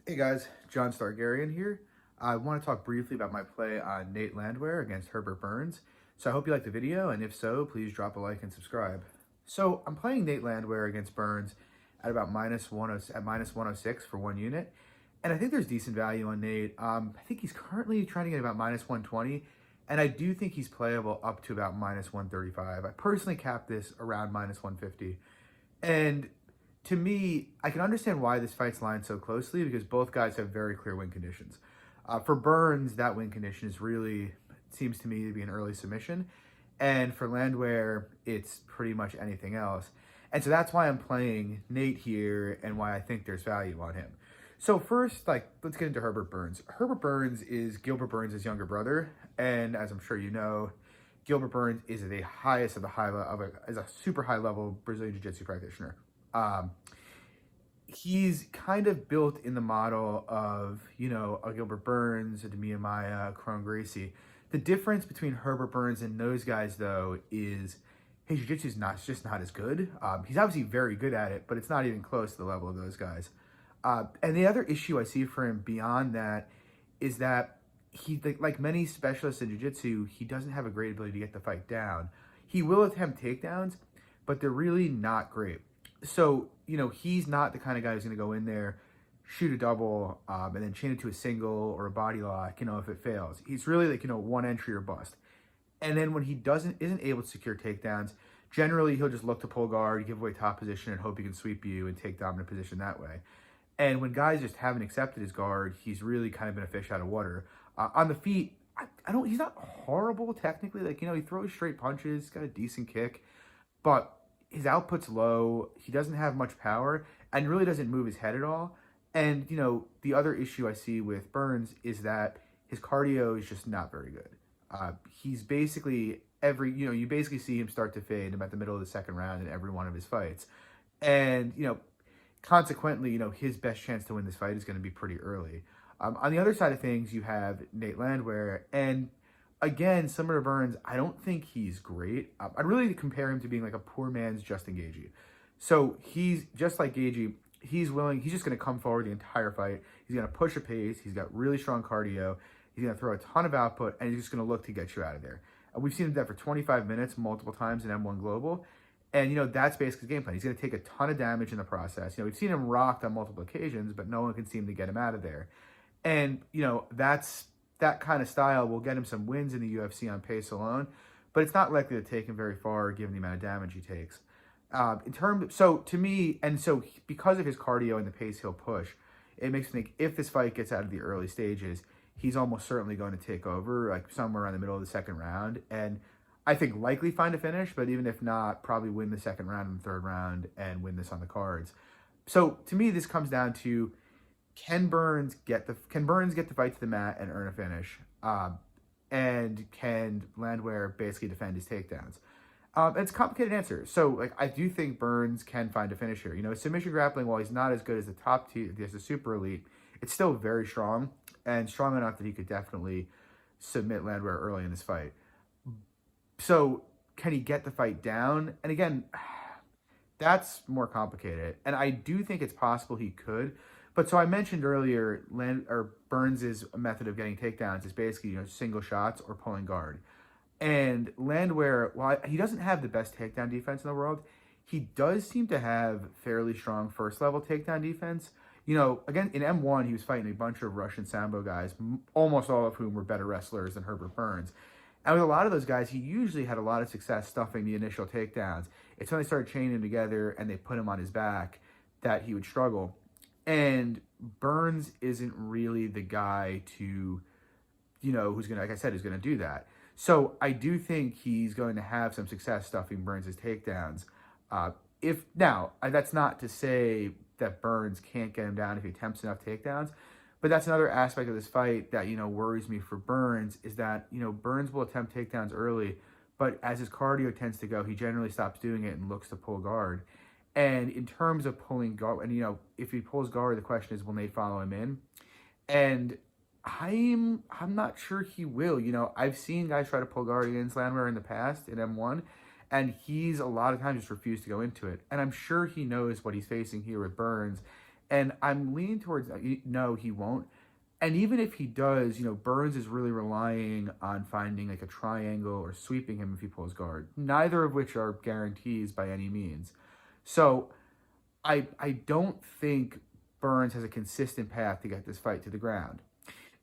Hey guys, John Stargarian here. I want to talk briefly about my play on Nate Landwehr against Herbert Burns. So I hope you liked the video, and if so, please drop a like and subscribe. So I'm playing Nate Landwehr against Burns at about minus 106 for 1 unit, and I think there's decent value on Nate. I think he's currently trying to get about minus 120, and I do think he's playable up to about minus 135. I personally capped this around minus 150, and to me, I can understand why this fight's lined so closely because both guys have very clear win conditions. For Burns, that win condition is really, seems to me to be an early submission. And for Landwehr, it's pretty much anything else. And so that's why I'm playing Nate here and why I think there's value on him. So first, let's get into Herbert Burns. Herbert Burns is Gilbert Burns' younger brother. And as I'm sure you know, Gilbert Burns is the highest of the is a super high level Brazilian Jiu-Jitsu practitioner. He's kind of built in the model of, a Gilbert Burns, a Demian Maia, Kron Gracie. The difference between Herbert Burns and those guys, though, is his jiu-jitsu is just not as good. He's obviously very good at it, but it's not even close to the level of those guys. And the other issue I see for him beyond that is that he, like many specialists in jiu-jitsu, he doesn't have a great ability to get the fight down. He will attempt takedowns, but they're really not great. So, he's not the kind of guy who's going to go in there, shoot a double, and then chain it to a single or a body lock, if it fails. He's really one entry or bust. And then when he isn't able to secure takedowns, generally he'll just look to pull guard, give away top position, and hope he can sweep you and take dominant position that way. And when guys just haven't accepted his guard, he's really kind of been a fish out of water. On the feet, he's not horrible technically. He throws straight punches, he's got a decent kick, but his output's low, he doesn't have much power, and really doesn't move his head at all. And, the other issue I see with Burns is that his cardio is just not very good. He's basically you basically see him start to fade about the middle of the second round in every one of his fights. And, consequently, his best chance to win this fight is going to be pretty early. On the other side of things, you have Nate Landwehr, and again, similar to Burns, I don't think he's great. I'd really compare him to being like a poor man's Justin Gaethje. So he's just like Gaethje. He's just going to come forward the entire fight. He's going to push a pace. He's got really strong cardio. He's going to throw a ton of output, and he's just going to look to get you out of there. We've seen him do that for 25 minutes multiple times in M1 Global. And, that's basically his game plan. He's going to take a ton of damage in the process. We've seen him rocked on multiple occasions, but no one can seem to get him out of there. And, that kind of style will get him some wins in the UFC on pace alone, but it's not likely to take him very far given the amount of damage he takes. Because of his cardio and the pace he'll push, it makes me think if this fight gets out of the early stages, he's almost certainly going to take over, somewhere around the middle of the second round, and I think likely find a finish, but even if not, probably win the second round and the third round and win this on the cards. So to me, this comes down to, Can Burns get the fight to the mat and earn a finish? And can Landwehr basically defend his takedowns? It's a complicated answer. So, I do think Burns can find a finish here. Submission grappling, while he's not as good as the top tier, as the super elite, it's still very strong and strong enough that he could definitely submit Landwehr early in this fight. So, can he get the fight down? And again, that's more complicated. And I do think it's possible he could. But so I mentioned earlier, Burns' method of getting takedowns is basically single shots or pulling guard. And Landwehr, while he doesn't have the best takedown defense in the world, he does seem to have fairly strong first level takedown defense. Again, in M1, he was fighting a bunch of Russian Sambo guys, almost all of whom were better wrestlers than Herbert Burns. And with a lot of those guys, he usually had a lot of success stuffing the initial takedowns. It's when they started chaining him together and they put him on his back that he would struggle. And Burns isn't really the guy to, who's going to, like I said, is going to do that. So I do think he's going to have some success stuffing Burns' takedowns. That's not to say that Burns can't get him down if he attempts enough takedowns, but that's another aspect of this fight that, worries me for Burns is that, Burns will attempt takedowns early, but as his cardio tends to go, he generally stops doing it and looks to pull guard. And in terms of pulling guard, and if he pulls guard, the question is, will Nate follow him in? And I'm not sure he will. I've seen guys try to pull guard against Landwehr in the past in M1, and he's a lot of times just refused to go into it. And I'm sure he knows what he's facing here with Burns, And I'm leaning towards no, he won't. And even if he does, Burns is really relying on finding like a triangle or sweeping him if he pulls guard, neither of which are guarantees by any means. So I don't think Burns has a consistent path to get this fight to the ground.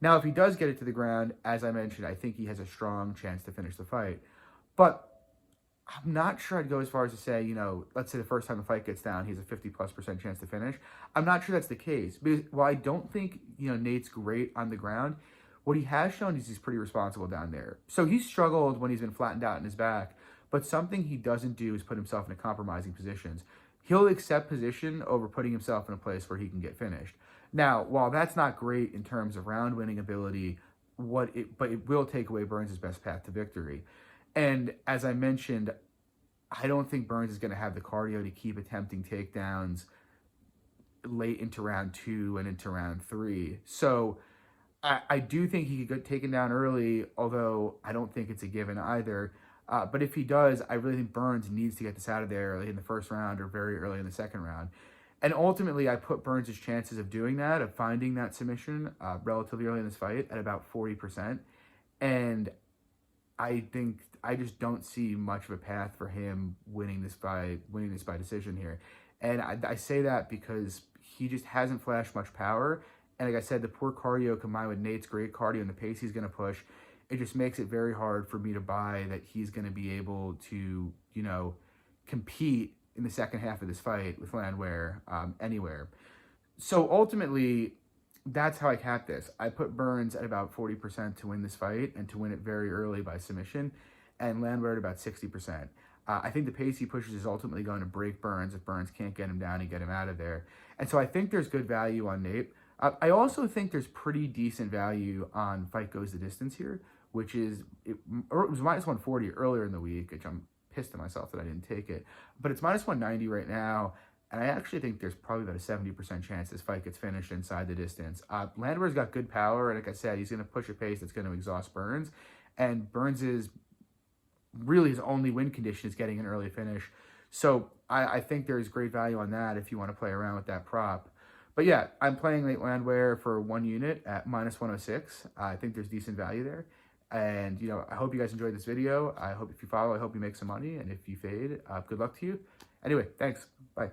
Now, if he does get it to the ground, as I mentioned, I think he has a strong chance to finish the fight. But I'm not sure I'd go as far as to say, let's say the first time the fight gets down, he has a 50+% chance to finish. I'm not sure that's the case. Because while I don't think, Nate's great on the ground, what he has shown is he's pretty responsible down there. So he's struggled when he's been flattened out in his back, but something he doesn't do is put himself in compromising positions. He'll accept position over putting himself in a place where he can get finished. Now, while that's not great in terms of round winning ability, but it will take away Burns' best path to victory. And as I mentioned, I don't think Burns is going to have the cardio to keep attempting takedowns late into round 2 and into round 3. So I do think he could get taken down early, although I don't think it's a given either. But if he does, I really think Burns needs to get this out of there early in the first round or very early in the second round. And ultimately, I put Burns' chances of doing that, of finding that submission relatively early in this fight at about 40%. And I just don't see much of a path for him winning this by decision here. And I say that because he just hasn't flashed much power. And like I said, the poor cardio combined with Nate's great cardio and the pace he's going to push, it just makes it very hard for me to buy that he's going to be able to, compete in the second half of this fight with Landwehr anywhere. So ultimately, that's how I cap this. I put Burns at about 40% to win this fight and to win it very early by submission, and Landwehr at about 60%. I think the pace he pushes is ultimately going to break Burns if Burns can't get him down and get him out of there. And so I think there's good value on Nate. I also think there's pretty decent value on Fight Goes the Distance here, which is, it was minus 140 earlier in the week, which I'm pissed at myself that I didn't take it. But it's minus 190 right now. And I actually think there's probably about a 70% chance this fight gets finished inside the distance. Landwehr's got good power, and like I said, he's going to push a pace that's going to exhaust Burns. And Burns is really his only win condition is getting an early finish. So I think there's great value on that if you want to play around with that prop. But yeah, I'm playing Nate Landwehr for 1 unit at minus 106. I think there's decent value there. And, I hope you guys enjoyed this video. I hope if you follow, I hope you make some money. And if you fade, good luck to you. Anyway, thanks. Bye.